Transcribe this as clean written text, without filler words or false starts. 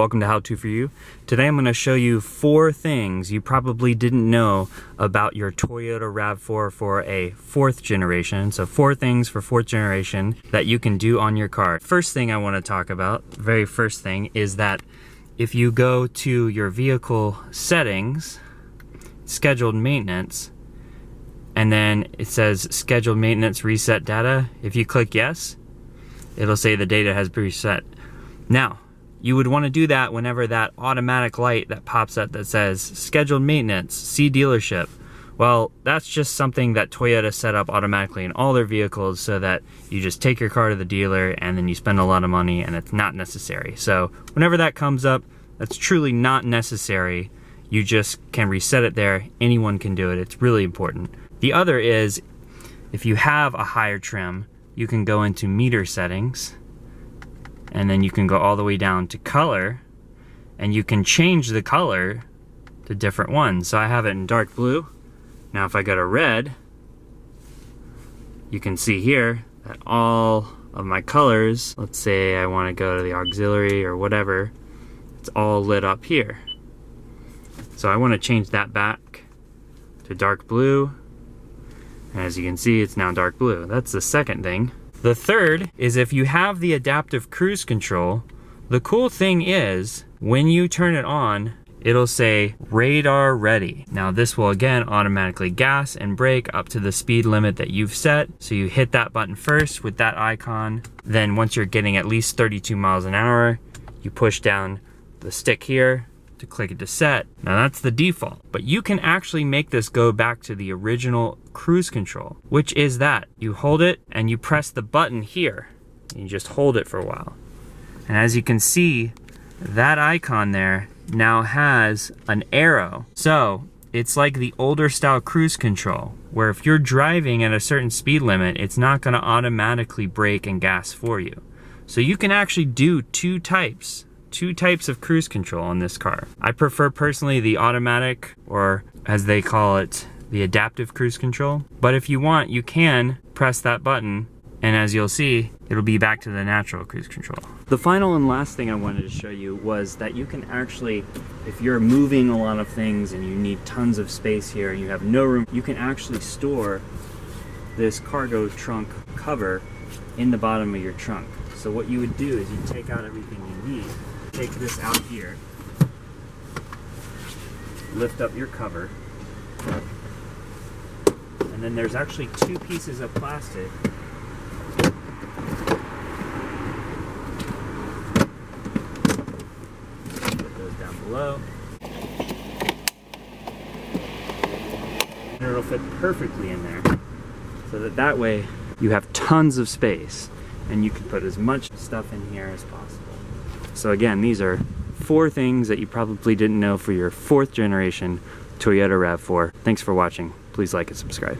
welcome to How To For You. Today I'm going to show you 4 things you probably didn't know about your Toyota RAV4 for a 4th generation. So 4 things for 4th generation that you can do on your car. First thing I want to talk about, very first thing, is that if you go to your vehicle settings, scheduled maintenance, and then it says scheduled maintenance reset data, if you click yes, it'll say the data has been reset. Now, you would want to do that whenever that automatic light that pops up that says scheduled maintenance, see dealership. Well, that's just something that Toyota set up automatically in all their vehicles so that you just take your car to the dealer and then you spend a lot of money and it's not necessary. So whenever that comes up, that's truly not necessary. You just can reset it there. Anyone can do it. It's really important. The other is, if you have a higher trim, you can go into meter settings, and then you can go all the way down to color, and you can change the color to different ones. So I have it in dark blue. Now if I go to red, you can see here that all of my colors, let's say I want to go to the auxiliary or whatever, it's all lit up here. So I want to change that back to dark blue. And as you can see, it's now dark blue. That's the second thing. The third is if you have the adaptive cruise control, the cool thing is when you turn it on, it'll say radar ready. Now this will again automatically gas and brake up to the speed limit that you've set. So you hit that button first with that icon. Then once you're getting at least 32 miles an hour, you push down the stick here to click it to set. Now that's the default, but you can actually make this go back to the original cruise control, which is that you hold it and you press the button here. You just hold it for a while. And as you can see, that icon there now has an arrow. So it's like the older style cruise control, where if you're driving at a certain speed limit, it's not gonna automatically brake and gas for you. So you can actually do two types of cruise control on this car. I prefer personally the automatic, or as they call it, the adaptive cruise control. But if you want, you can press that button, and as you'll see, it'll be back to the natural cruise control. The final and last thing I wanted to show you was that you can actually, if you're moving a lot of things and you need tons of space here and you have no room, you can actually store this cargo trunk cover in the bottom of your trunk. So what you would do is you take out everything you need, take this out here, lift up your cover, and then there's actually 2 pieces of plastic put those down below, and it'll fit perfectly in there, so that way you have tons of space and you can put as much stuff in here as possible. So again, these are 4 things that you probably didn't know for your 4th generation Toyota RAV4. Thanks for watching. Please like and subscribe.